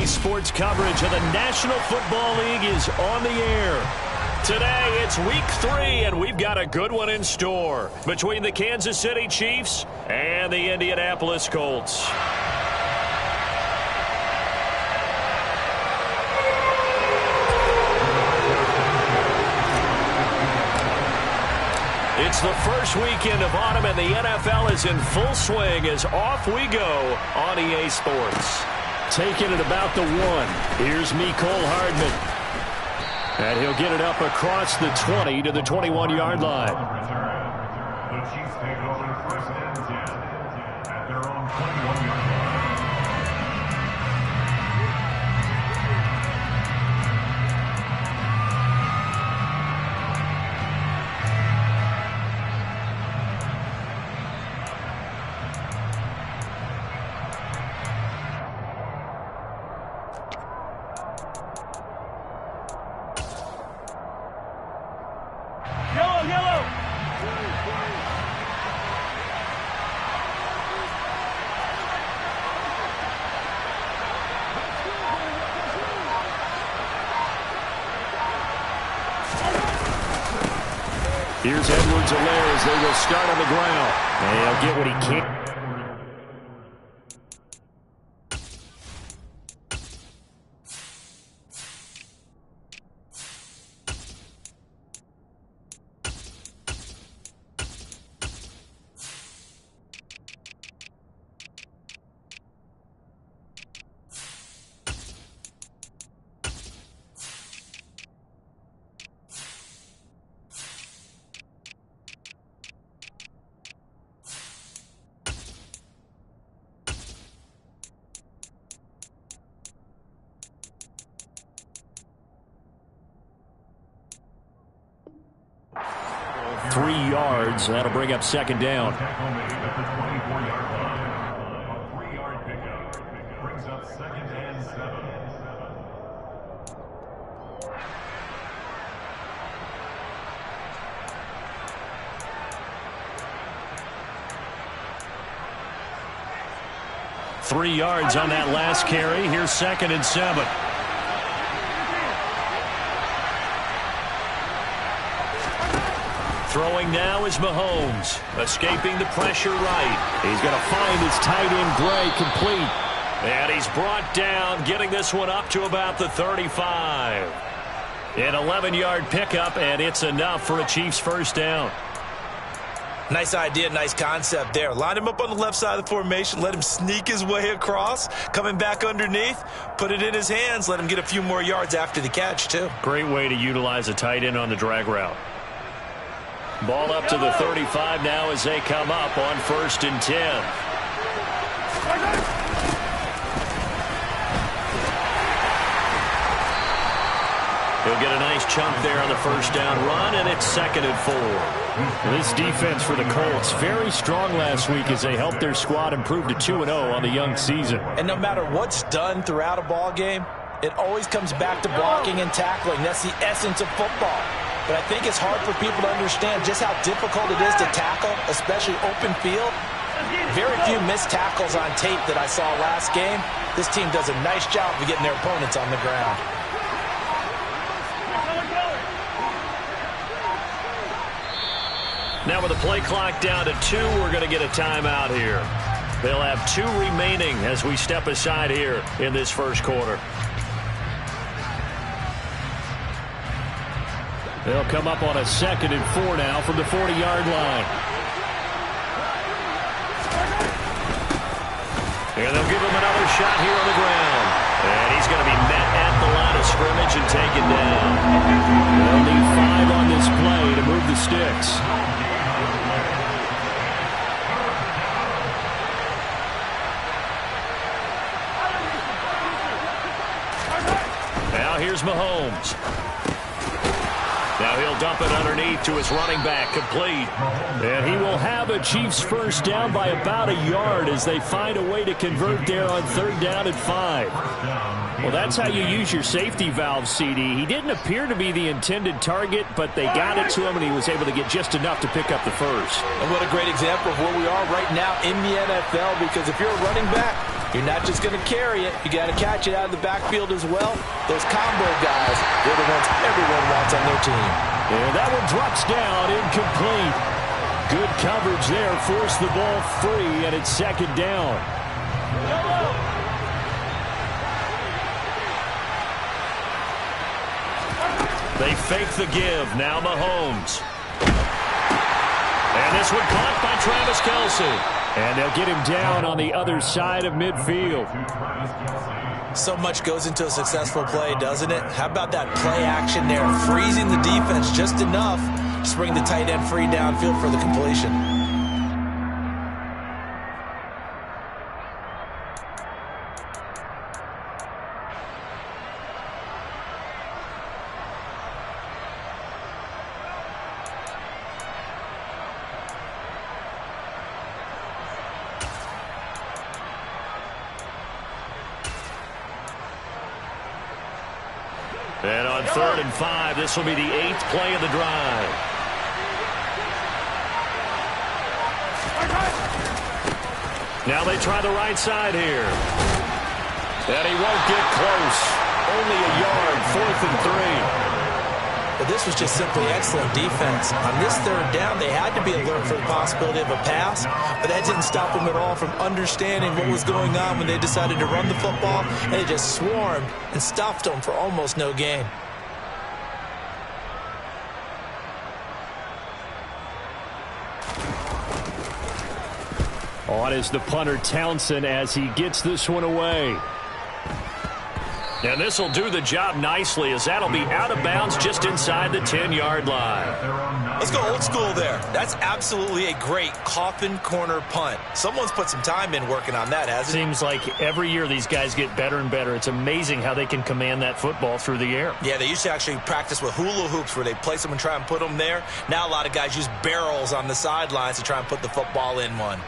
Sports coverage of the National Football League is on the air. Today, it's Week 3, and we've got a good one in store between the Kansas City Chiefs and the Indianapolis Colts. It's the first weekend of autumn, and the NFL is in full swing as off we go on EA Sports. Taking it about the 1. Here's Mecole Hardman. And he'll get it up across the 20 to the 21-yard line. The Chiefs take over first and 10 at their own 21-yard line. Here's Edwards-Helaire as they will start on the ground. And he'll get what he can. That'll bring up second down. A 3-yard pickup brings up second and 7. Three yards on that last carry. Here's second and 7. Throwing now is Mahomes, escaping the pressure right. He's going to find his tight end Gray complete. And he's brought down, getting this one up to about the 35. An 11-yard pickup, and it's enough for a Chiefs first down. Nice idea, nice concept there. Line him up on the left side of the formation, let him sneak his way across, coming back underneath, put it in his hands, let him get a few more yards after the catch, too. Great way to utilize a tight end on the drag route. Ball up to the 35 now as they come up on first and 10. He'll get a nice chunk there on the first down run, and it's second and 4. This defense for the Colts, very strong last week as they helped their squad improve to 2-0 on the young season. And no matter what's done throughout a ball game, it always comes back to blocking and tackling. That's the essence of football. But I think it's hard for people to understand just how difficult it is to tackle, especially open field. Very few missed tackles on tape that I saw last game. This team does a nice job of getting their opponents on the ground. Now with the play clock down to 2, we're going to get a timeout here. They'll have 2 remaining as we step aside here in this first quarter. They'll come up on a second and 4 now from the 40-yard line. And they'll give him another shot here on the ground. And he's going to be met at the line of scrimmage and taken down. They'll need 5 on this play to move the sticks. Now here's Mahomes. Now he'll dump it underneath to his running back, complete. And he will have a Chiefs first down by about a yard as they find a way to convert there on third down and 5. Well, that's how you use your safety valve, CD. He didn't appear to be the intended target, but they got it to him, and he was able to get just enough to pick up the first. And what a great example of where we are right now in the NFL, because if you're a running back, You're not just going to carry it. You got to catch it out of the backfield as well. Those combo guys, they're the ones everyone wants on their team. And that one drops down, incomplete. Good coverage there, forced the ball free, and it's second down. They fake the give. Now Mahomes. And this one caught by Travis Kelce. And they'll get him down on the other side of midfield. So much goes into a successful play, doesn't it? How about that play action there? Freezing the defense just enough to bring the tight end free downfield for the completion. And on 3rd and 5, this will be the 8th play of the drive. Now they try the right side here. And he won't get close. Only a yard, 4th and 3. But this was just simply excellent defense. On this 3rd down, they had to be alert for the possibility of a pass, but that didn't stop them at all from understanding what was going on when they decided to run the football, and they just swarmed and stuffed them for almost no gain. On is the punter Townsend as he gets this one away. And this will do the job nicely as that'll be out of bounds just inside the 10-yard line. Let's go old school there. That's absolutely a great coffin corner punt. Someone's put some time in working on that, hasn't it? Seems like every year these guys get better and better. It's amazing how they can command that football through the air. Yeah, they used to actually practice with hula hoops where they place them and try and put them there. Now a lot of guys use barrels on the sidelines to try and put the football in one.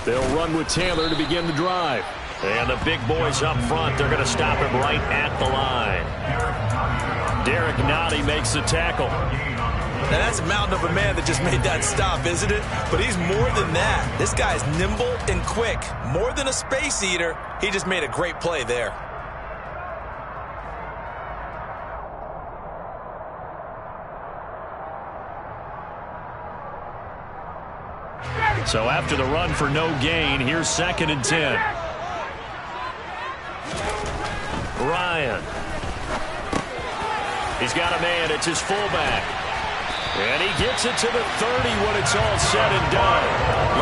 They'll run with Taylor to begin the drive. And the big boys up front, they're going to stop him right at the line. Derek Nottie makes the tackle. Now that's a mountain of a man that just made that stop, isn't it? But he's more than that. This guy's nimble and quick. More than a space eater, he just made a great play there. So after the run for no gain, here's 2nd and 10. Ryan. He's got a man. It's his fullback. And he gets it to the 30 when it's all said and done.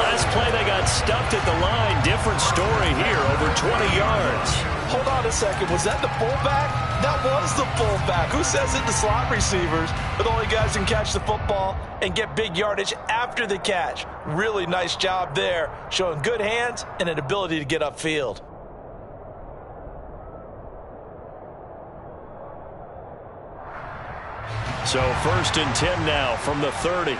Last play they got stuffed at the line. Different story here, over 20 yards. Hold on a second. Was that the fullback? That was the fullback. Who says it? The slot receivers are the only guys who can catch the football and get big yardage after the catch. Really nice job there, showing good hands and an ability to get upfield. So 1st and 10 now from the 30.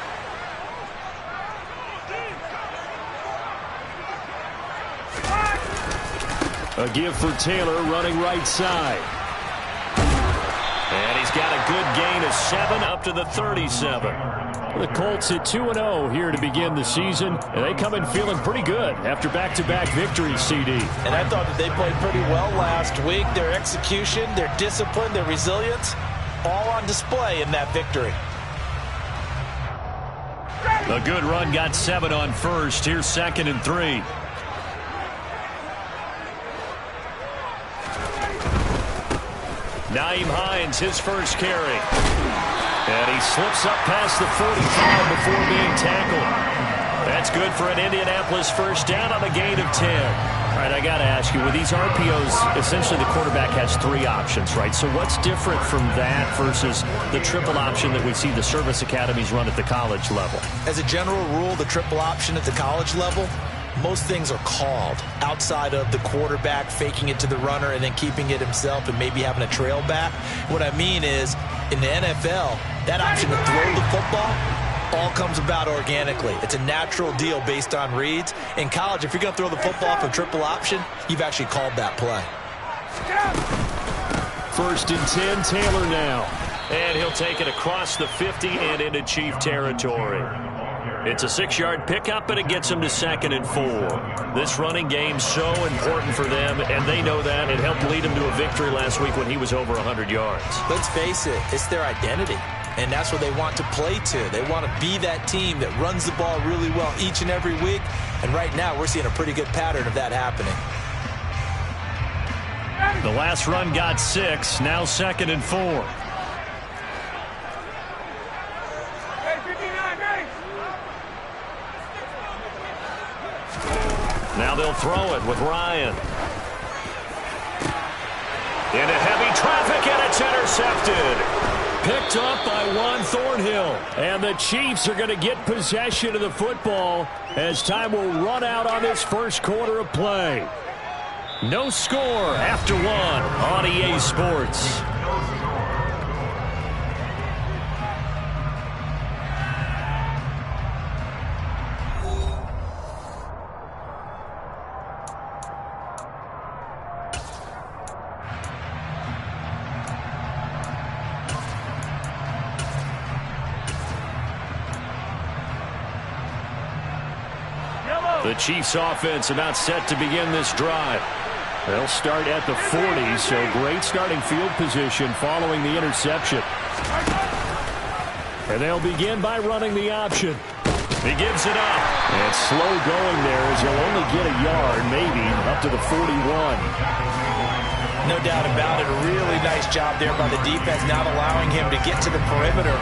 A give for Taylor running right side. And he's got a good gain of 7 up to the 37. The Colts at 2-0 here to begin the season, and they come in feeling pretty good after back-to-back victories, CD. And I thought that they played pretty well last week. Their execution, their discipline, their resilience, all on display in that victory. A good run got 7 on 1st. Here's 2nd and 3. Nyheim Hines, his first carry. And he slips up past the 45 before being tackled. That's good for an Indianapolis first down on a gain of 10. All right, I got to ask you, with these RPOs, essentially the quarterback has 3 options, right? So what's different from that versus the triple option that we see the service academies run at the college level? As a general rule, the triple option at the college level, most things are called outside of the quarterback faking it to the runner and then keeping it himself and maybe having a trail back. What I mean is, in the NFL, that option to throw the football all comes about organically. It's a natural deal based on reads. In college, if you're going to throw the football for triple option, you've actually called that play. First and 10, Taylor now. And he'll take it across the 50 and into Chief territory. It's a 6-yard pickup, and it gets him to 2nd and 4. This running game's so important for them, and they know that. It helped lead him to a victory last week when he was over 100 yards. Let's face it, it's their identity. And that's what they want to play to. They want to be that team that runs the ball really well each and every week. And right now, we're seeing a pretty good pattern of that happening. The last run got 6. Now 2nd and 4. Now they'll throw it with Ryan. Into heavy traffic, and it's intercepted. Picked up by Juan Thornhill. And the Chiefs are going to get possession of the football as time will run out on this first quarter of play. No score after 1 on EA Sports. The Chiefs offense about set to begin this drive. They'll start at the 40, so great starting field position following the interception. And they'll begin by running the option. He gives it up. And slow going there as he'll only get a yard, maybe up to the 41. No doubt about it. A really nice job there by the defense, not allowing him to get to the perimeter.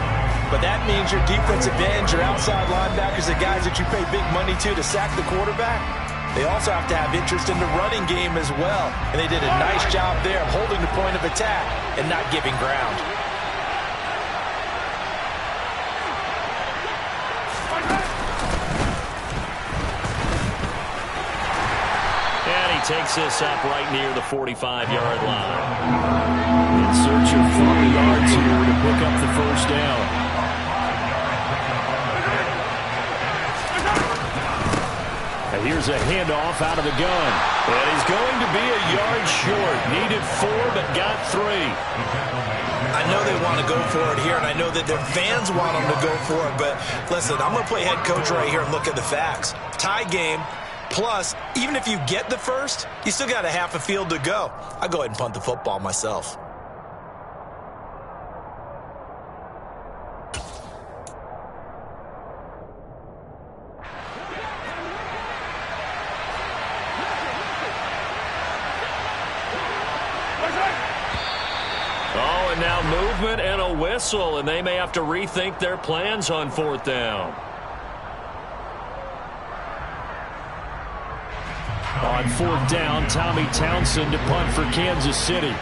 But that means your defensive ends, your outside linebackers, the guys that you pay big money to sack the quarterback, they also have to have interest in the running game as well. And they did a nice job there of holding the point of attack and not giving ground. And he takes this up right near the 45-yard line. In search of 40 yards here to pick up the first down. And here's a handoff out of the gun. And he's going to be a yard short. Needed 4, but got 3. I know they want to go for it here, and I know that their fans want them to go for it. But listen, I'm going to play head coach right here and look at the facts. Tie game, plus, even if you get the first, you still got a half a field to go. I'll go ahead and punt the football myself. Oh, and now movement and a whistle, and they may have to rethink their plans on 4th down. On 4th down, Tommy Townsend to punt for Kansas City.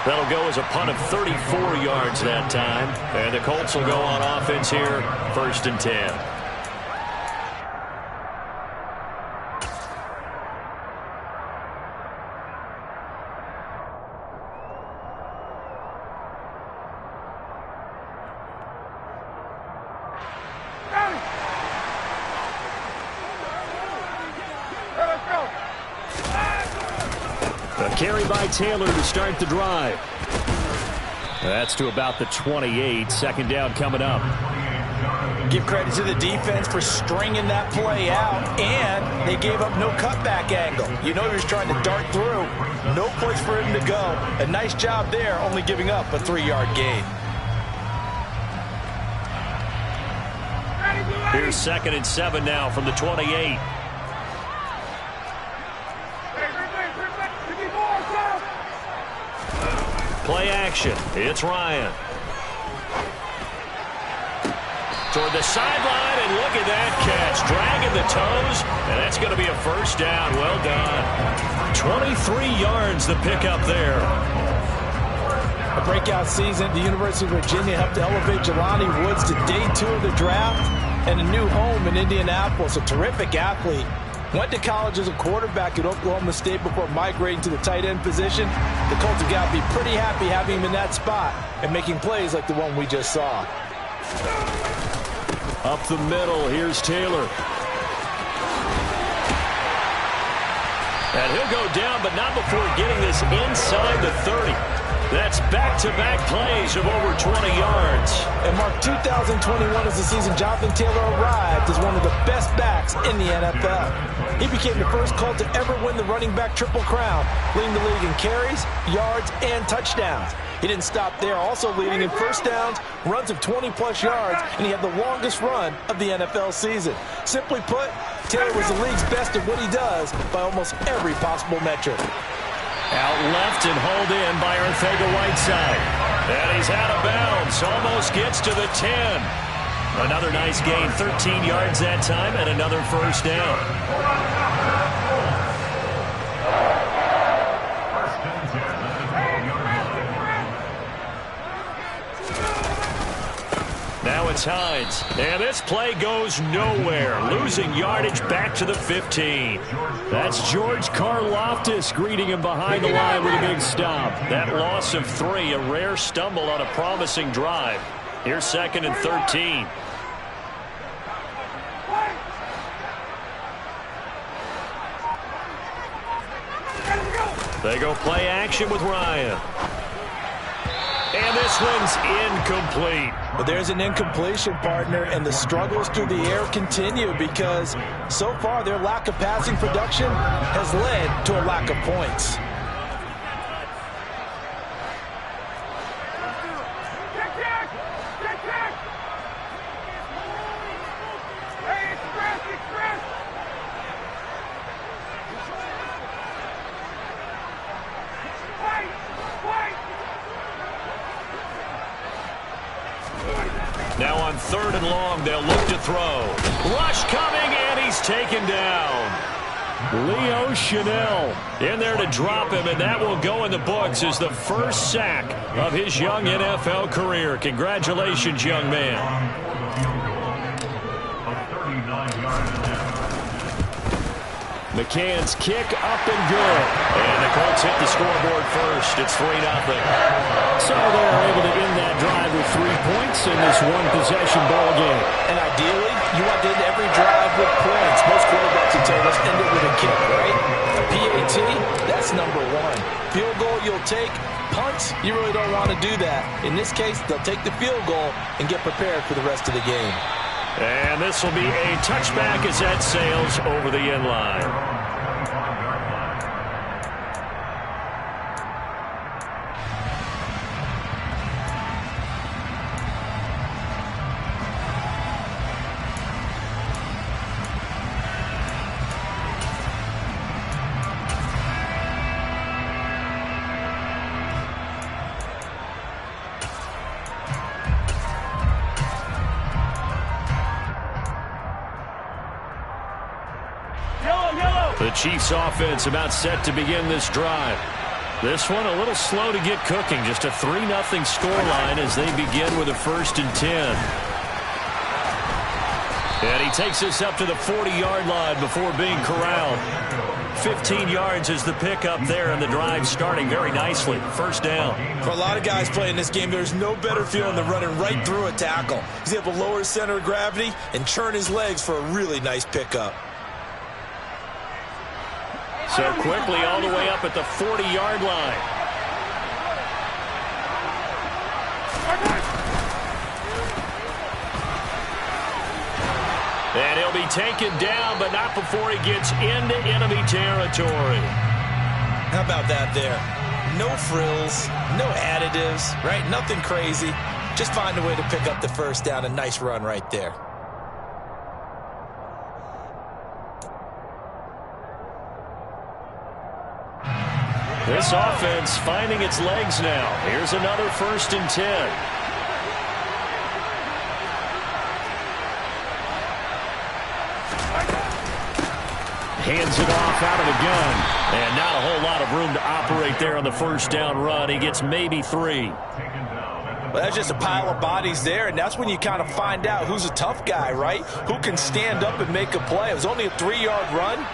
That'll go as a punt of 34 yards that time. And the Colts will go on offense here, 1st and 10. A carry by Taylor to start the drive. That's to about the 28. 2nd down coming up. Give credit to the defense for stringing that play out, and they gave up no cutback angle. You know he was trying to dart through. No place for him to go. A nice job there, only giving up a 3-yard gain. Here's 2nd and 7 now from the 28. Play action. It's Ryan. Toward the sideline, and look at that catch. Dragging the toes, and that's going to be a first down. Well done. 23 yards the pickup there. A breakout season. The University of Virginia helped to elevate Jelani Woods to day 2 of the draft and a new home in Indianapolis. A terrific athlete. Went to college as a quarterback at Oklahoma State before migrating to the tight end position. The Colts have got to be pretty happy having him in that spot and making plays like the one we just saw. Up the middle, here's Taylor. And he'll go down, but not before getting this inside the 30. That's back-to-back plays of over 20 yards. And Mark, 2021 is the season Jonathan Taylor arrived as one of the best backs in the NFL. He became the first Colt to ever win the running back triple crown, leading the league in carries, yards, and touchdowns. He didn't stop there, also leading in first downs, runs of 20-plus yards, and he had the longest run of the NFL season. Simply put, Taylor was the league's best at what he does by almost every possible metric. Out left and hauled in by Arcega-Whiteside. And he's out of bounds, almost gets to the 10. Another nice gain, 13 yards that time, and another first down. Now it's Hines, and this play goes nowhere. Losing yardage back to the 15. That's George Karlaftis greeting him behind the line with a big stop. That loss of 3, a rare stumble on a promising drive. Here's 2nd and 13. They go play action with Ryan. And this one's incomplete. But there's an incompletion, partner, and the struggles through the air continue because so far their lack of passing production has led to a lack of points. Now on 3rd and long, they'll look to throw. Rush coming, and he's taken down. Leo Chanel in there to drop him, and that will go in the books as the first sack of his young NFL career. Congratulations, young man. McCann's kick up and good. And the Colts hit the scoreboard first. It's 3-0. So they're able to end that drive with 3 points in this one-possession ball game. And ideally, you want to end every drive with points. Most quarterbacks would tell us end it with a kick, right? A PAT, that's number 1. Field goal you'll take. Punts, you really don't want to do that. In this case, they'll take the field goal and get prepared for the rest of the game. And this will be a touchback as that sails over the end line. The Chiefs offense about set to begin this drive. This one a little slow to get cooking. Just a 3-0 scoreline as they begin with a 1st and 10. And he takes us up to the 40-yard line before being corralled. 15 yards is the pickup there, and the drive starting very nicely. First down. For a lot of guys playing this game, there's no better feeling than running right through a tackle. He's able to lower his center of gravity and churn his legs for a really nice pickup. So quickly all the way up at the 40-yard line. And he'll be taken down, but not before he gets into enemy territory. How about that there? No frills, no additives, right? Nothing crazy. Just find a way to pick up the first down. A nice run right there. This offense finding its legs now. Here's another 1st and 10. Hands it off out of the gun. And not a whole lot of room to operate there on the 1st down run. He gets maybe 3. Well, that's just a pile of bodies there, and that's when you kind of find out who's a tough guy, right? Who can stand up and make a play. It was only a 3-yard run,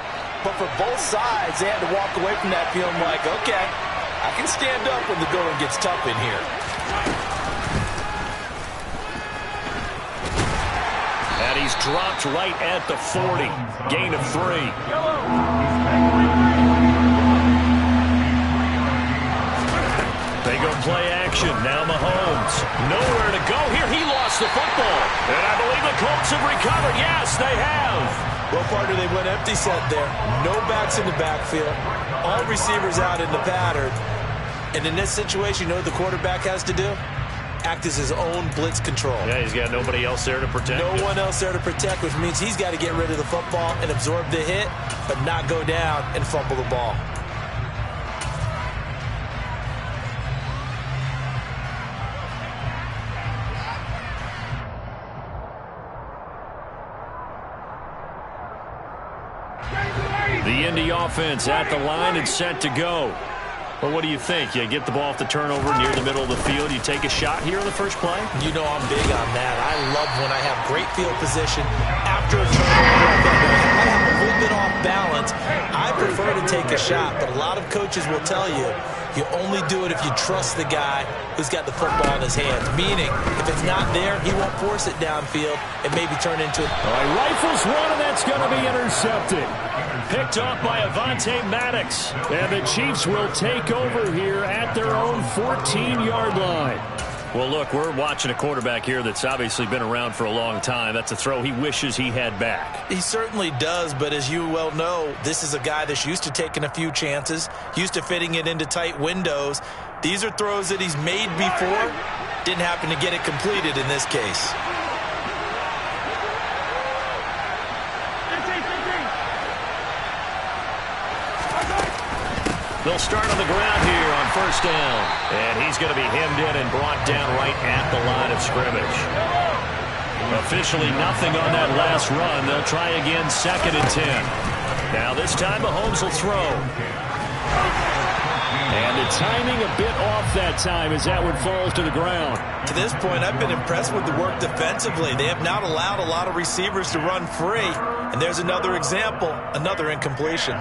but for both sides, they had to walk away from that feeling like, okay, I can stand up when the going gets tough in here. And he's dropped right at the 40. Gain of 3. They go play action. Now Mahomes. Nowhere to go here. He lost the football. And I believe the Colts have recovered. Yes, they have. Well, partner, they went empty set there. No backs in the backfield. All receivers out in the pattern. And in this situation, you know what the quarterback has to do? Act as his own blitz control. Yeah, he's got nobody else there to protect him. No one else there to protect, which means he's got to get rid of the football and absorb the hit, but not go down and fumble the ball. The Indy offense at the line and set to go. Well, what do you think? You get the ball off the turnover near the middle of the field. You take a shot here in the first play? You know I'm big on that. I love when I have great field position after a turnover. I have a little bit off balance. I prefer to take a shot, but a lot of coaches will tell you, you only do it if you trust the guy who's got the football in his hands. Meaning, if it's not there, he won't force it downfield and maybe turn into it. All right, rifles one, and that's going to be intercepted. Picked off by Avonte Maddox. And the Chiefs will take over here at their own 14-yard line. Well, look, we're watching a quarterback here that's obviously been around for a long time. That's a throw he wishes he had back. He certainly does, but as you well know, this is a guy that's used to taking a few chances, used to fitting it into tight windows. These are throws that he's made before. Didn't happen to get it completed in this case. They'll start on the ground here on 1st down. And he's going to be hemmed in and brought down right at the line of scrimmage. Officially nothing on that last run. They'll try again 2nd and 10. Now this time Mahomes will throw. And the timing a bit off that time as that one falls to the ground. To this point, I've been impressed with the work defensively. They have not allowed a lot of receivers to run free. And there's another example, another incompletion.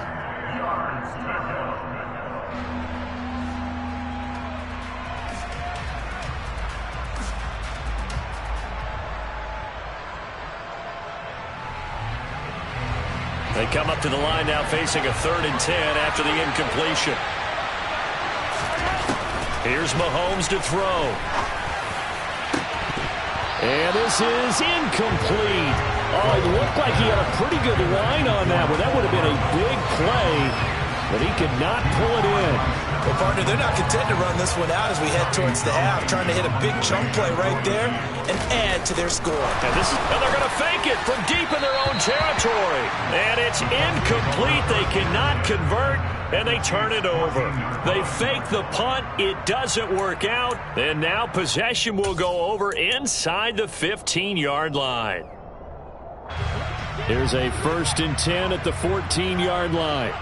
They come up to the line now facing a 3rd and 10 after the incompletion. Here's Mahomes to throw. And this is incomplete. Oh, it looked like he had a pretty good line on that one. That would have been a big play, but he could not pull it in. Well, partner, they're not content to run this one out as we head towards the half, trying to hit a big chunk play right there and add to their score. And they're going to fake it from deep in their own territory. And it's incomplete. They cannot convert, and they turn it over. They fake the punt. It doesn't work out. And now possession will go over inside the 15-yard line. Here's a 1st and 10 at the 14-yard line.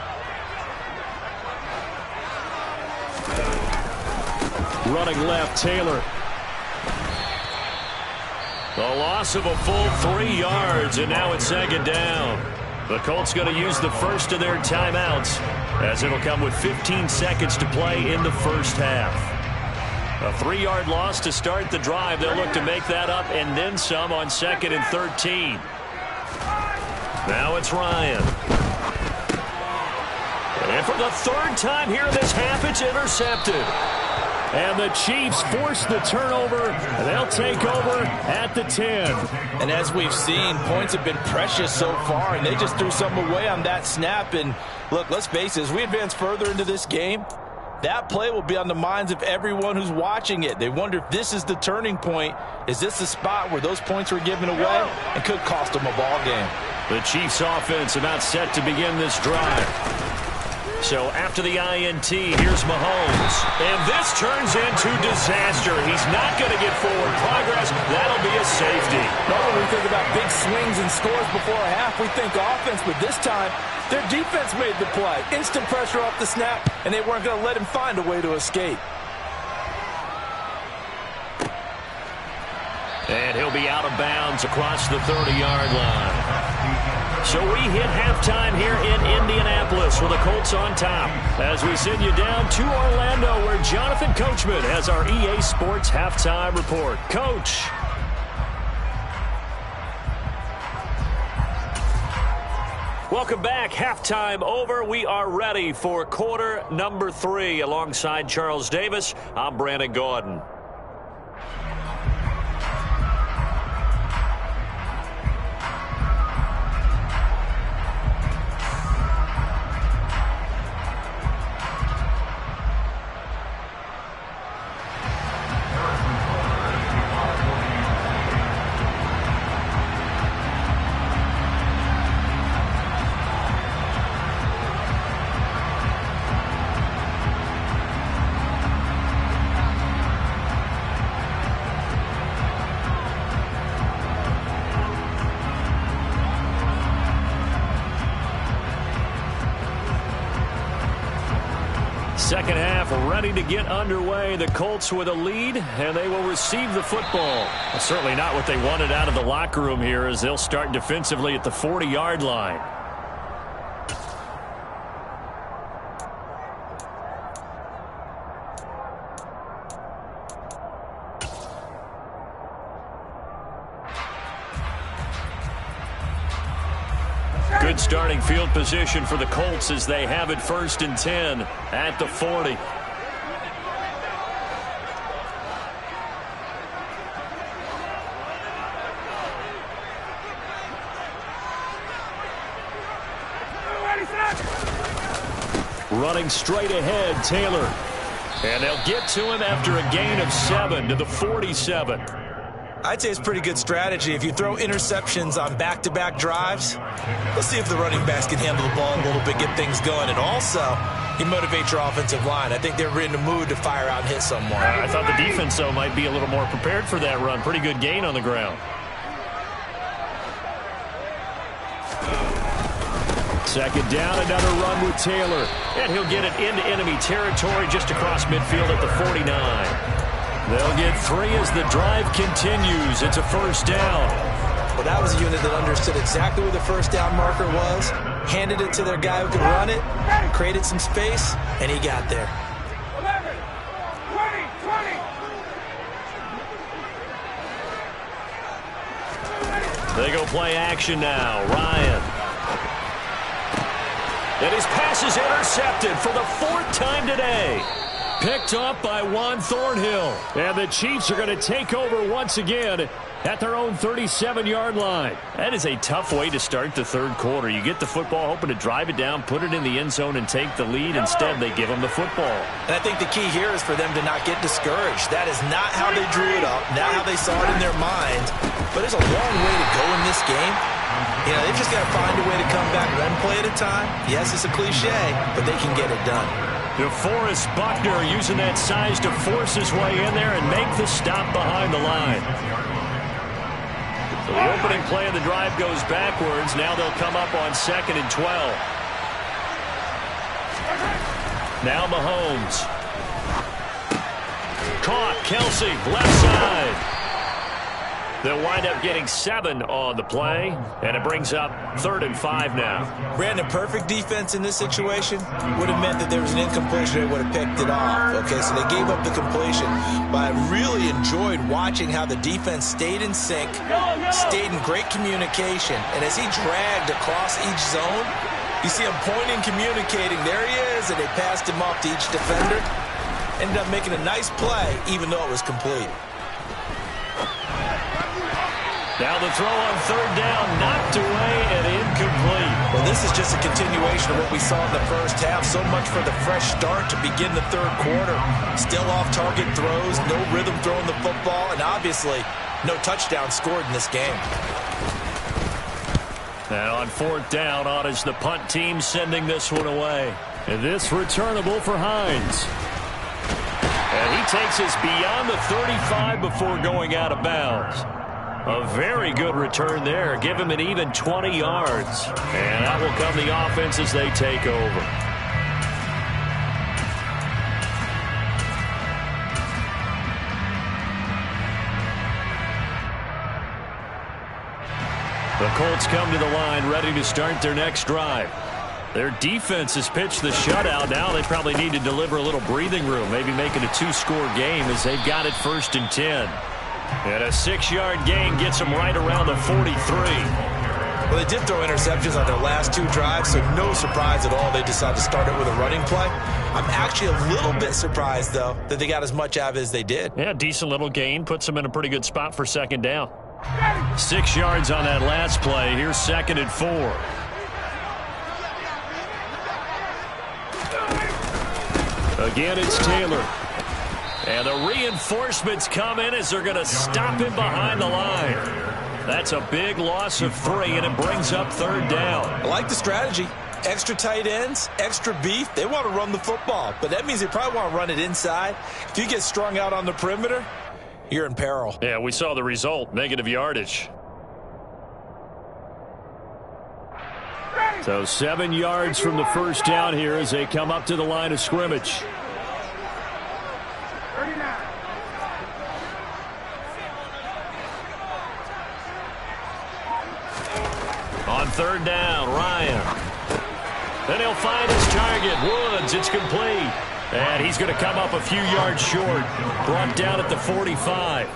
Running left, Taylor. The loss of a full 3 yards, and now it's 2nd down. The Colts going to use the first of their timeouts, as it'll come with 15 seconds to play in the first half. A 3-yard loss to start the drive. They'll look to make that up and then some on 2nd and 13. Now it's Ryan. And for the 3rd time here in this half, it's intercepted. And the Chiefs force the turnover, and they'll take over at the 10. And as we've seen, points have been precious so far, and they just threw some away on that snap. And look, let's face it, as we advance further into this game, that play will be on the minds of everyone who's watching it. They wonder if this is the turning point. Is this the spot where those points were given away and could cost them a ball game? The Chiefs offense about set to begin this drive. So after the INT, here's Mahomes. And this turns into disaster. He's not going to get forward progress. That'll be a safety. Well, when we think about big swings and scores before a half, we think offense. But this time, their defense made the play. Instant pressure off the snap, and they weren't going to let him find a way to escape. And he'll be out of bounds across the 30-yard line. So we hit halftime here in Indianapolis with the Colts on top as we send you down to Orlando where Jonathan Coachman has our EA Sports halftime report. Coach. Welcome back. Halftime over. We are ready for quarter number 3. Alongside Charles Davis, I'm Brandon Gaudin. Second half ready to get underway. The Colts with a lead, and they will receive the football. Well, certainly not what they wanted out of the locker room here as they'll start defensively at the 40-yard line. Good starting field position for the Colts as they have it 1st and 10 at the 40. Running straight ahead, Taylor. And they'll get to him after a gain of 7 to the 47. I'd say it's pretty good strategy. If you throw interceptions on back-to-back drives, let's see if the running backs can handle the ball a little bit, get things going. And also, you motivate your offensive line. I think they're in the mood to fire out and hit someone. I thought the defense, though, might be a little more prepared for that run. Pretty good gain on the ground. Second down, another run with Taylor. And he'll get it into enemy territory just across midfield at the 49. They'll get 3 as the drive continues. It's a 1st down. Well, that was a unit that understood exactly where the 1st down marker was, handed it to their guy who could run it, created some space, and he got there. 11, 20, 20. They go play action now. Ryan. And his pass is intercepted for the 4th time today. Picked up by Juan Thornhill. And the Chiefs are going to take over once again at their own 37-yard line. That is a tough way to start the 3rd quarter. You get the football, hoping to drive it down, put it in the end zone, and take the lead. Instead, they give them the football. And I think the key here is for them to not get discouraged. That is not how they drew it up, not how they saw it in their mind. But there's a long way to go in this game. You know, they've just got to find a way to come back one play at a time. Yes, it's a cliche, but they can get it done. DeForest Buckner using that size to force his way in there and make the stop behind the line. So the opening play of the drive goes backwards. Now they'll come up on 2nd and 12. Now Mahomes. Caught. Kelsey, left side. They'll wind up getting 7 on the play, and it brings up 3rd and 5 now. Brandon, perfect defense in this situation would have meant that there was an incompletion. They would have picked it off. Okay, so they gave up the completion. But I really enjoyed watching how the defense stayed in sync, stayed in great communication. And as he dragged across each zone, you see him pointing, communicating. There he is, and they passed him off to each defender. Ended up making a nice play, even though it was complete. Now the throw on 3rd down, knocked away and incomplete. Well, this is just a continuation of what we saw in the 1st half. So much for the fresh start to begin the 3rd quarter. Still off-target throws, no rhythm throwing the football, and obviously no touchdown scored in this game. And on 4th down, on is the punt team sending this one away. And this returnable for Hines. And he takes us beyond the 35 before going out of bounds. A very good return there. Give him an even 20 yards. And that will come the offense as they take over. The Colts come to the line ready to start their next drive. Their defense has pitched the shutout. Now they probably need to deliver a little breathing room, maybe make it a 2-score game as they've got it 1st and 10. And a 6-yard gain gets them right around the 43. Well, they did throw interceptions on their last 2 drives, so no surprise at all they decided to start it with a running play. I'm actually a little bit surprised, though, that they got as much out of it as they did. Yeah, decent little gain. Puts them in a pretty good spot for 2nd down. 6 yards on that last play. Here's 2nd and 4. Again, it's Taylor. And the reinforcements come in as they're going to stop him behind the line. That's a big loss of 3, and it brings up 3rd down. I like the strategy. Extra tight ends, extra beef. They want to run the football, but that means they probably want to run it inside. If you get strung out on the perimeter, you're in peril. Yeah, we saw the result, negative yardage. So 7 yards from the 1st down here as they come up to the line of scrimmage. On 3rd down, Ryan. Then he'll find his target, Woods. It's complete. And he's going to come up a few yards short. Brought down at the 45.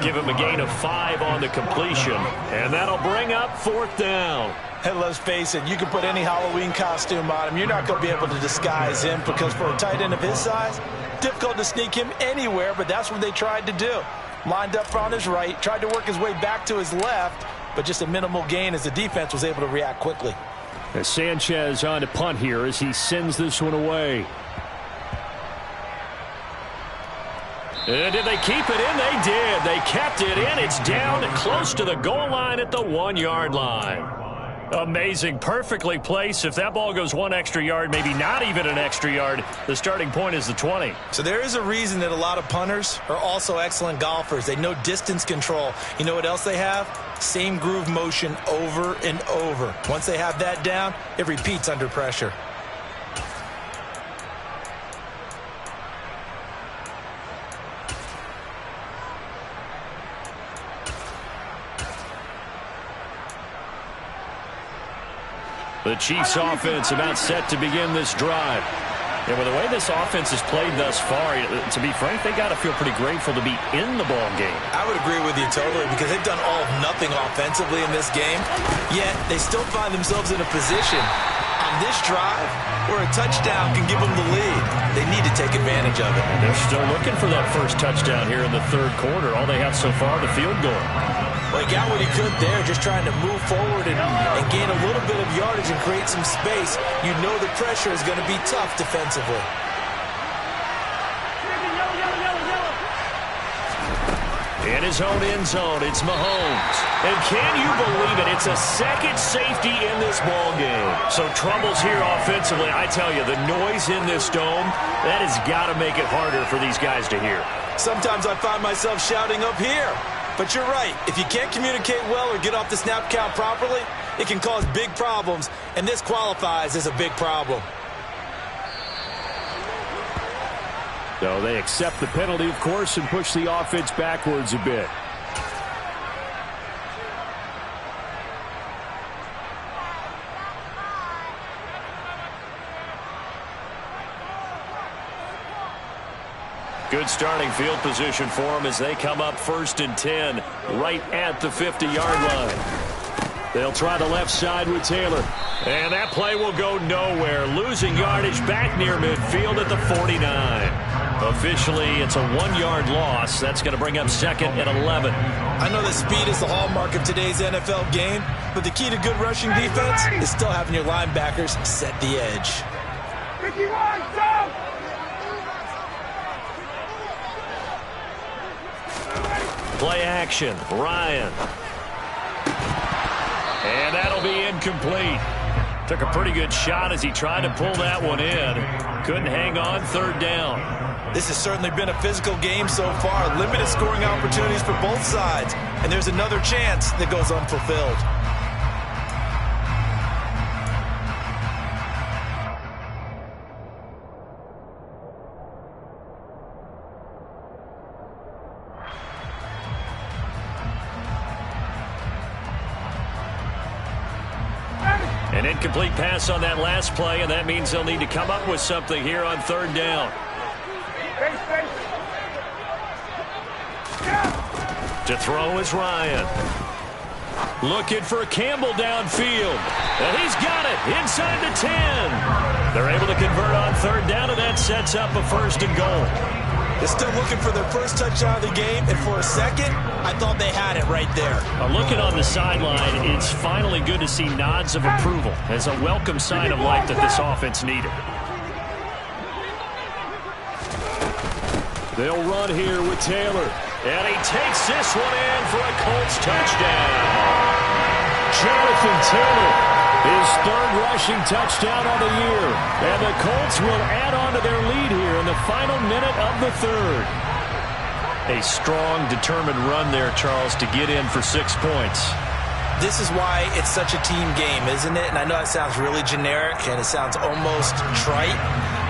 Give him a gain of 5 on the completion. And that'll bring up 4th down. And let's face it, you can put any Halloween costume on him. You're not going to be able to disguise him because for a tight end of his size, difficult to sneak him anywhere, but that's what they tried to do. Lined up on his right, tried to work his way back to his left, but just a minimal gain as the defense was able to react quickly. As Sanchez on to punt here as he sends this one away. And did they keep it in? They did. They kept it in. It's down close to the goal line at the 1-yard line. Amazing. Perfectly placed. If that ball goes 1 extra yard, maybe not even an extra yard, the starting point is the 20. So there is a reason that a lot of punters are also excellent golfers. They know distance control. You know what else they have? Same groove motion over and over. Once they have that down, it repeats under pressure. The Chiefs offense about set to begin this drive. And with the way this offense has played thus far, to be frank, they got to feel pretty grateful to be in the ball game. I would agree with you totally because they've done all of nothing offensively in this game, yet they still find themselves in a position on this drive where a touchdown can give them the lead. They need to take advantage of it. They're still looking for that first touchdown here in the 3rd quarter. All they have so far, the field goal. Well, he got what he could there, just trying to move forward and gain a little bit of yardage and create some space. You know the pressure is going to be tough defensively. In his own end zone, it's Mahomes. And can you believe it? It's a 2nd safety in this ball game. So troubles here offensively. I tell you, the noise in this dome, that has got to make it harder for these guys to hear. Sometimes I find myself shouting up here. But you're right. If you can't communicate well or get off the snap count properly, it can cause big problems, and this qualifies as a big problem. So they accept the penalty, of course, and push the offense backwards a bit. Good starting field position for them as they come up 1st and 10 right at the 50-yard line. They'll try the left side with Taylor. And that play will go nowhere. Losing yardage back near midfield at the 49. Officially, it's a 1-yard loss. That's going to bring up 2nd and 11. I know that speed is the hallmark of today's NFL game, but the key to good rushing defense is still having your linebackers set the edge. Play action, Ryan. And that'll be incomplete. Took a pretty good shot as he tried to pull that one in. Couldn't hang on, third down. This has certainly been a physical game so far. Limited scoring opportunities for both sides. And there's another chance that goes unfulfilled. An incomplete pass on that last play, and that means they'll need to come up with something here on third down. To throw is Ryan. Looking for Campbell downfield. And he's got it inside the 10. They're able to convert on third down, and that sets up a first and goal. They're still looking for their first touchdown of the game, and for a second, I thought they had it right there. Looking on the sideline, it's finally good to see nods of approval as a welcome sign of life that this offense needed. They'll run here with Taylor. And he takes this one in for a Colts touchdown. Jonathan Taylor, his third rushing touchdown on the year. And the Colts will add on to their lead here in the final minute of the third. A strong, determined run there, Charles, to get in for 6 points. This is why it's such a team game, isn't it? And I know it sounds really generic and it sounds almost trite,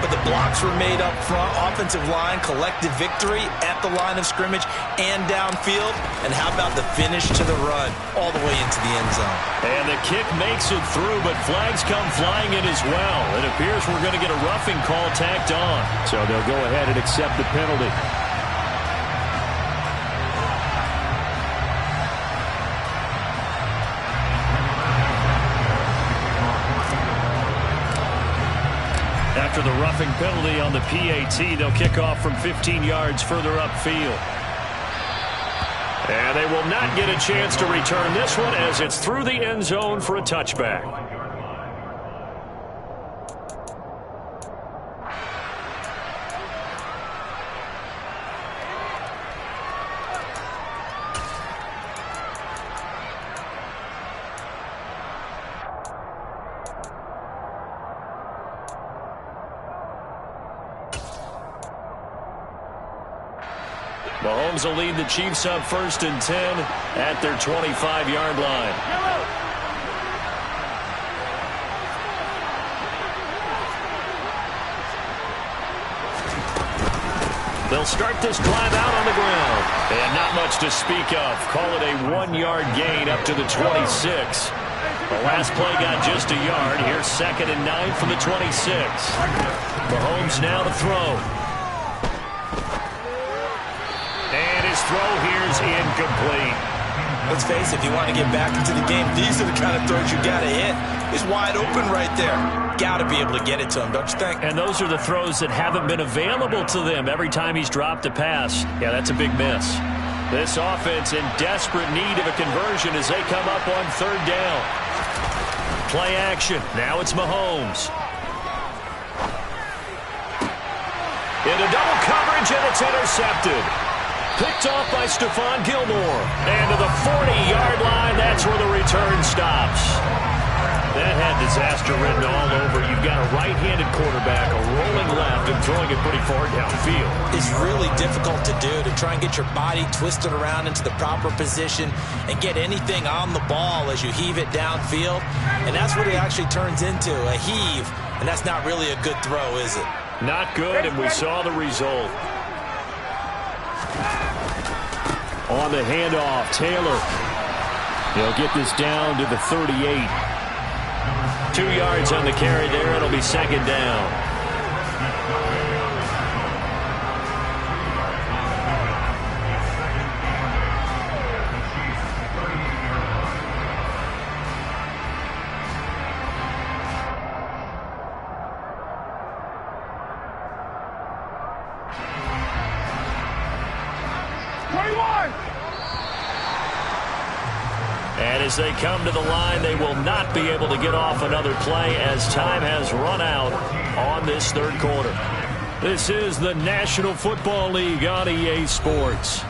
but the blocks were made up front, offensive line, collective victory at the line of scrimmage and downfield. And how about the finish to the run all the way into the end zone? And the kick makes it through, but flags come flying in as well. It appears we're going to get a roughing call tacked on. So they'll go ahead and accept the penalty. After the roughing penalty on the PAT, they'll kick off from 15 yards further upfield. And they will not get a chance to return this one as it's through the end zone for a touchback. Mahomes will lead the Chiefs up 1st and 10 at their 25-yard line. They'll start this drive out on the ground. And not much to speak of. Call it a 1-yard gain up to the 26. The last play got just a yard. Here's 2nd and 9 from the 26. Mahomes now to throw. And his throw here is incomplete. Let's face it, if you want to get back into the game, these are the kind of throws you got to hit. He's wide open right there. Got to be able to get it to him, don't you think? And those are the throws that haven't been available to them every time he's dropped a pass. Yeah, that's a big miss. This offense in desperate need of a conversion as they come up on third down. Play action. Now it's Mahomes. Into double coverage, and it's intercepted. Picked off by Stephon Gilmore. And to the 40-yard line, that's where the return stops. That had disaster written all over. You've got a right-handed quarterback, a rolling left, and throwing it pretty far downfield. It's really difficult to do, to try and get your body twisted around into the proper position and get anything on the ball as you heave it downfield. And that's what it actually turns into, a heave. And that's not really a good throw, is it? Not good, and we saw the result. On the handoff, Taylor. He'll get this down to the 38. 2 yards on the carry there. It'll be 2nd down. And as they come to the line, they will not be able to get off another play as time has run out on this third quarter. This is the National Football League on EA Sports.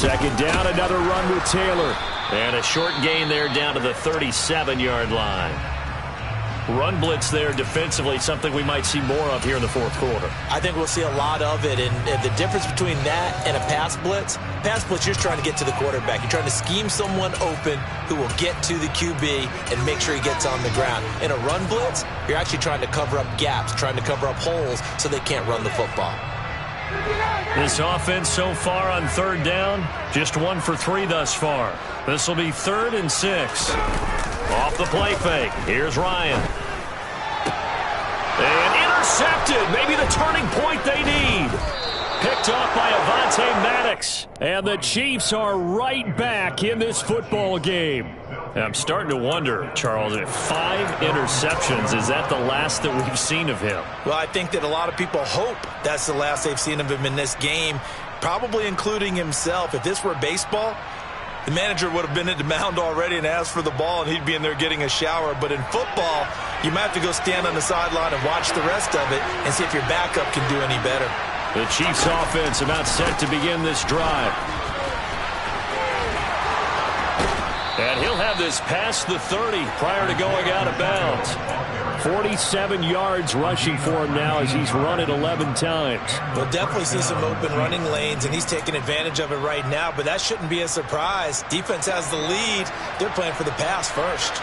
Second down, another run with Taylor. And a short gain there down to the 37-yard line. Run blitz there defensively, something we might see more of here in the fourth quarter. I think we'll see a lot of it, and the difference between that and a pass blitz, you're trying to get to the quarterback. You're trying to scheme someone open who will get to the QB and make sure he gets on the ground. In a run blitz, you're actually trying to cover up gaps, trying to cover up holes so they can't run the football. This offense so far on third down, just 1 for 3 thus far. This will be 3rd and 6. Off the play fake. Here's Ryan. And intercepted. Maybe the turning point they need. Picked off by Avonte Maddox. And the Chiefs are right back in this football game. I'm starting to wonder, Charles, if 5 interceptions, is that the last that we've seen of him? Well, I think that a lot of people hope that's the last they've seen of him in this game, probably including himself. If this were baseball, the manager would have been at the mound already and asked for the ball, and he'd be in there getting a shower. But in football, you might have to go stand on the sideline and watch the rest of it and see if your backup can do any better. The Chiefs offense about set to begin this drive. And he'll have this past the 30 prior to going out of bounds. 47 yards rushing for him now as he's run it 11 times. We'll definitely see some open running lanes, and he's taking advantage of it right now, but that shouldn't be a surprise. Defense has the lead. They're playing for the pass first.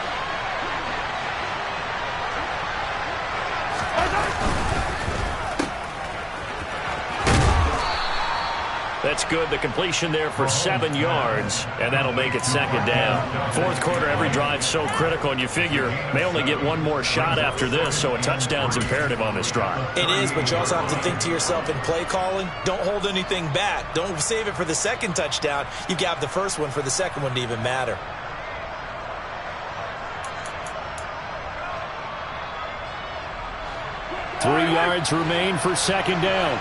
That's good. The completion there for 7 yards, and that'll make it 2nd down. Fourth quarter, every drive so critical, and you figure may only get one more shot after this, so a touchdown's imperative on this drive. It is, but you also have to think to yourself in play calling, don't hold anything back. Don't save it for the second touchdown. You've got the first one for the second one to even matter. Three yards remain for 2nd down.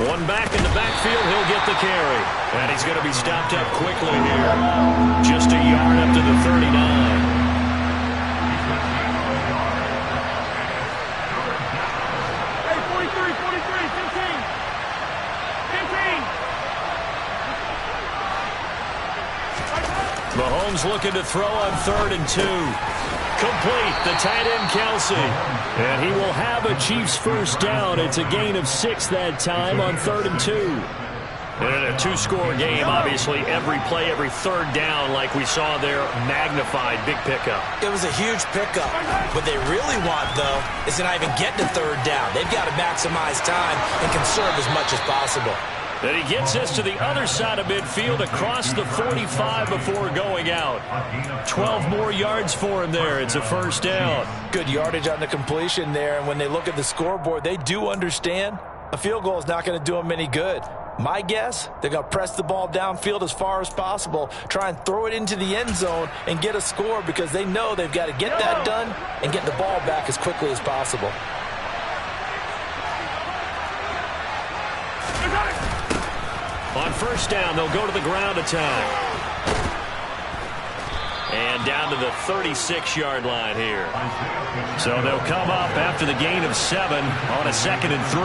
One back in the backfield, he'll get the carry. And he's going to be stopped up quickly here. Just a yard up to the 39. Hey, 43, 15. Mahomes looking to throw on 3rd and 2. Complete, the tight end Kelsey. And he will have a Chiefs first down. It's a gain of 6 that time on 3rd and 2. And in a 2-score game, obviously, every play, every 3rd down, like we saw there, magnified, big pickup. It was a huge pickup. What they really want, though, is to not even get to 3rd down. They've got to maximize time and conserve as much as possible. And he gets us to the other side of midfield across the 45 before going out. 12 more yards for him there. It's a first down. Good yardage on the completion there. And when they look at the scoreboard, they do understand a field goal is not going to do them any good. My guess, they're going to press the ball downfield as far as possible, try and throw it into the end zone and get a score because they know they've got to get that done and get the ball back as quickly as possible. On first down, they'll go to the ground attack. And down to the 36-yard line here. So they'll come up after the gain of 7 on a 2nd and 3.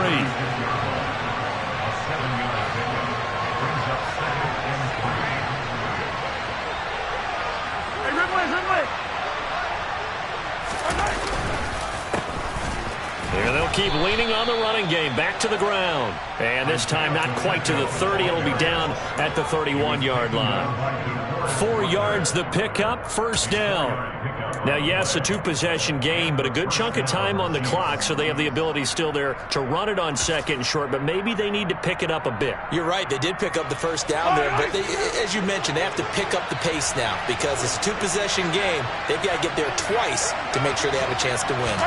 And they'll keep leaning on the running game. Back to the ground. And this time not quite to the 30. It'll be down at the 31-yard line. 4 yards the pickup. First down. Now, yes, a 2-possession game, but a good chunk of time on the clock, so they have the ability still there to run it on 2nd and short, but maybe they need to pick it up a bit. You're right. They did pick up the first down there, but as you mentioned, they have to pick up the pace now because it's a 2-possession game. They've got to get there twice to make sure they have a chance to win.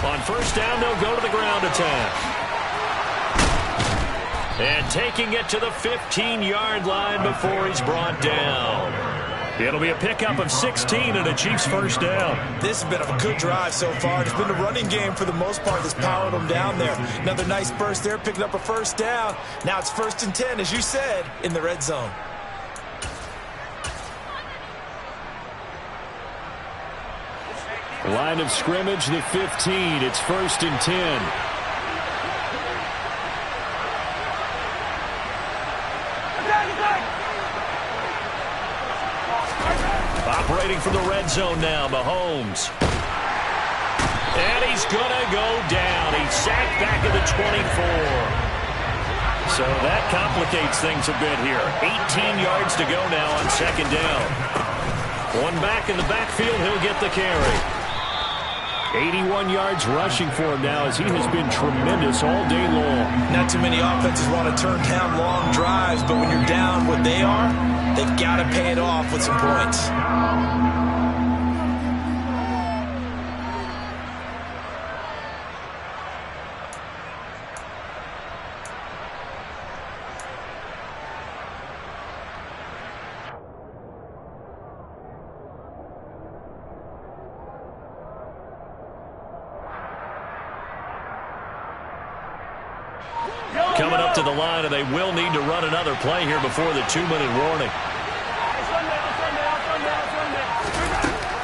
On first down, they'll go to the ground attack. And taking it to the 15-yard line before he's brought down. It'll be a pickup of 16 and a Chiefs first down. This has been a good drive so far. It's been the running game for the most part that's powered them down there. Another nice burst there, picking up a first down. Now it's 1st and 10, as you said, in the red zone. Line of scrimmage, the 15. It's 1st and 10. Operating from the red zone now, Mahomes. And he's going to go down. He's sacked back at the 24. So that complicates things a bit here. 18 yards to go now on 2nd down. One back in the backfield, he'll get the carry. 81 yards rushing for him now as he has been tremendous all day long. Not too many offenses want to turn down long drives, but when you're down what they are, they've got to pay it off with some points. Coming up to the line, and they will need to run another play here before the 2-minute warning.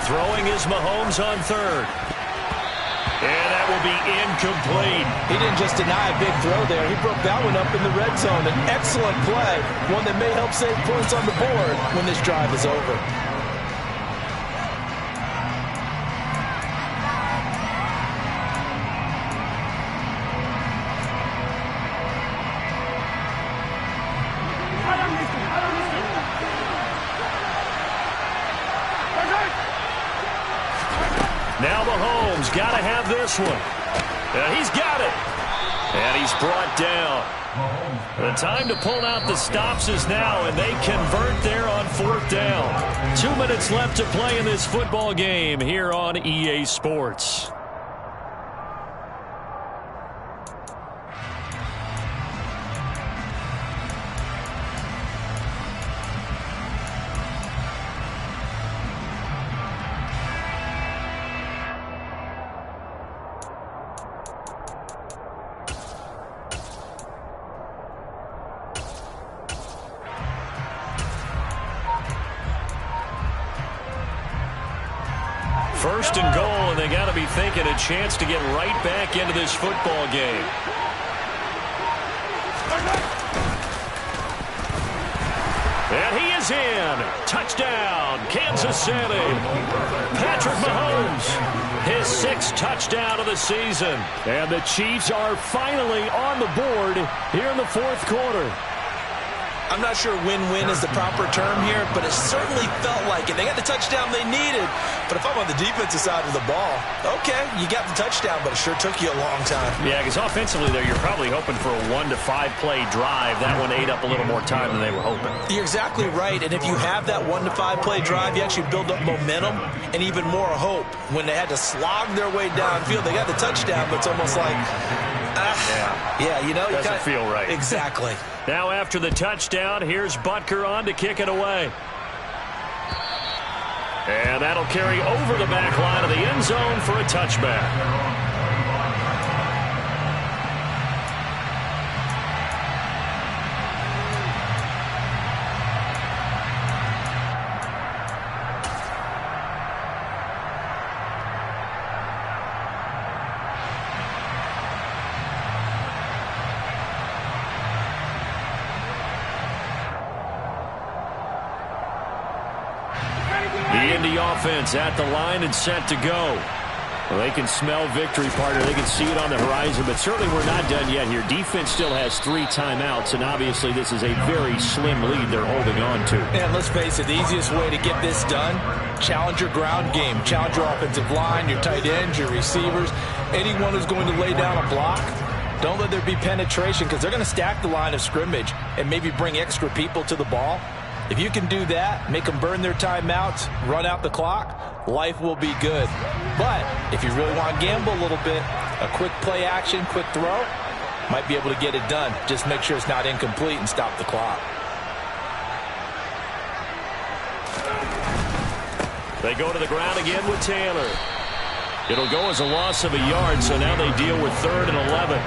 Throwing is Mahomes on 3rd. And that will be incomplete. He didn't just deny a big throw there. He broke that one up in the red zone. An excellent play, one that may help save points on the board when this drive is over. Now Mahomes got to have this one. He's got it. And he's brought down. The time to pull out the stops is now, and they convert there on 4th down. 2 minutes left to play in this football game here on EA Sports. First and goal, and they got to be thinking a chance to get right back into this football game. And he is in. Touchdown, Kansas City. Patrick Mahomes, his 6th touchdown of the season. And the Chiefs are finally on the board here in the 4th quarter. I'm not sure win-win is the proper term here, but it certainly felt like it. They got the touchdown they needed. But if I'm on the defensive side of the ball, okay, you got the touchdown, but it sure took you a long time. Yeah, because offensively there, you're probably hoping for a 1 to 5 play drive. That one ate up a little more time than they were hoping. You're exactly right, and if you have that 1 to 5 play drive, you actually build up momentum and even more hope. When they had to slog their way downfield, they got the touchdown, but it's almost like, yeah, you know, doesn't feel right. Exactly. Now after the touchdown, here's Butker on to kick it away. And that'll carry over the back line of the end zone for a touchback. The Indy offense at the line and set to go. Well, they can smell victory, partner. They can see it on the horizon, but certainly we're not done yet here. Defense still has 3 timeouts, and obviously this is a very slim lead they're holding on to. And let's face it, the easiest way to get this done, challenge your ground game. Challenge your offensive line, your tight ends, your receivers, anyone who's going to lay down a block. Don't let there be penetration because they're going to stack the line of scrimmage and maybe bring extra people to the ball. If you can do that, make them burn their timeouts, run out the clock, life will be good. But if you really want to gamble a little bit, a quick play action, quick throw, might be able to get it done. Just make sure it's not incomplete and stop the clock. They go to the ground again with Taylor. It'll go as a loss of a yard, so now they deal with 3rd and 11.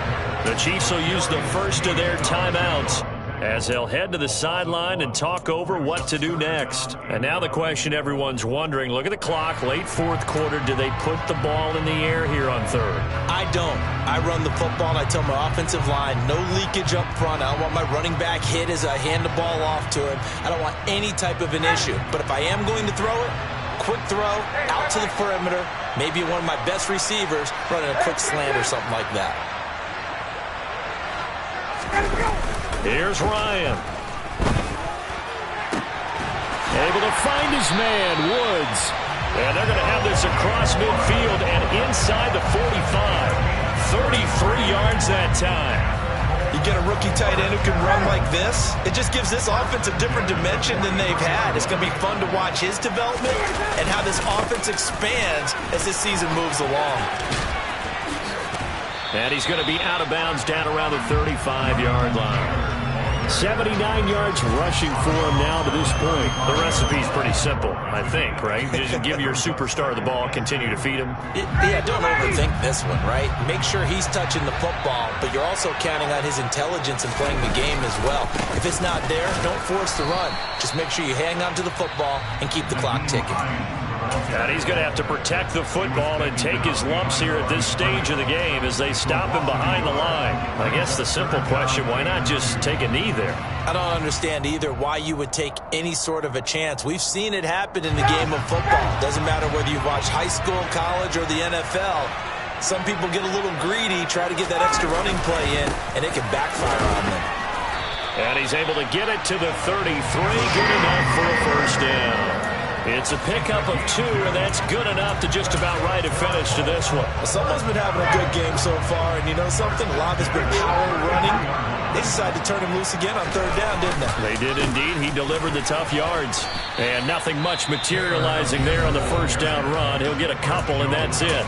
The Chiefs will use the first of their timeouts as they'll head to the sideline and talk over what to do next. And now the question everyone's wondering, look at the clock, late fourth quarter, do they put the ball in the air here on third? I don't. I run the football, and I tell my offensive line, no leakage up front. I don't want my running back hit as I hand the ball off to him. I don't want any type of an issue. But if I am going to throw it, quick throw, out to the perimeter, maybe one of my best receivers running a quick slant or something like that. Here's Ryan. Able to find his man, Woods. And they're going to have this across midfield and inside the 45. 33 yards that time. You get a rookie tight end who can run like this, it just gives this offense a different dimension than they've had. It's going to be fun to watch his development and how this offense expands as this season moves along. And he's going to be out of bounds down around the 35-yard line. 79 yards rushing for him now to this point. The recipe's pretty simple, I think, right? Just give your superstar the ball, continue to feed him. Yeah, don't overthink this one, right? Make sure he's touching the football, but you're also counting on his intelligence and playing the game as well. If it's not there, don't force the run. Just make sure you hang on to the football and keep the clock ticking. And he's going to have to protect the football and take his lumps here at this stage of the game as they stop him behind the line. I guess the simple question, why not just take a knee there? I don't understand either why you would take any sort of a chance. We've seen it happen in the game of football. Doesn't matter whether you watch high school, college, or the NFL. Some people get a little greedy, try to get that extra running play in, and it can backfire on them. And he's able to get it to the 33. Good enough for a first down. It's a pickup of 2, and that's good enough to just about write a finish to this one. Someone's been having a good game so far, and you know something? A lot has been power running. They decided to turn him loose again on third down, didn't they? They did indeed. He delivered the tough yards. And nothing much materializing there on the first down run. He'll get a couple, and that's it.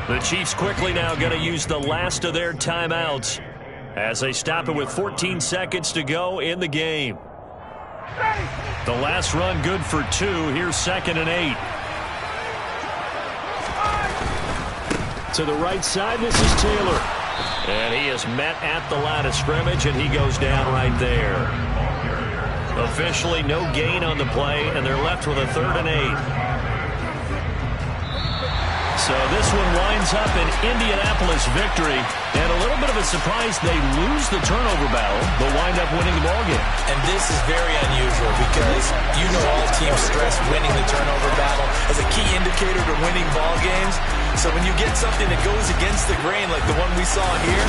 The Chiefs quickly now going to use the last of their timeouts as they stop it with 14 seconds to go in the game. The last run good for 2. Here's 2nd and 8. To the right side, this is Taylor. And he is met at the line of scrimmage, and he goes down right there. Officially no gain on the play, and they're left with a 3rd and 8. So this one winds up in Indianapolis victory. And a little bit of a surprise, they lose the turnover battle, but wind up winning the ballgame. And this is very unusual because you know all teams stress winning the turnover battle as a key indicator to winning ball games. So when you get something that goes against the grain like the one we saw here,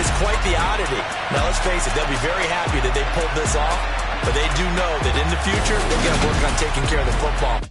it's quite the oddity. Now let's face it, they'll be very happy that they pulled this off, but they do know that in the future, they're going to work on taking care of the football.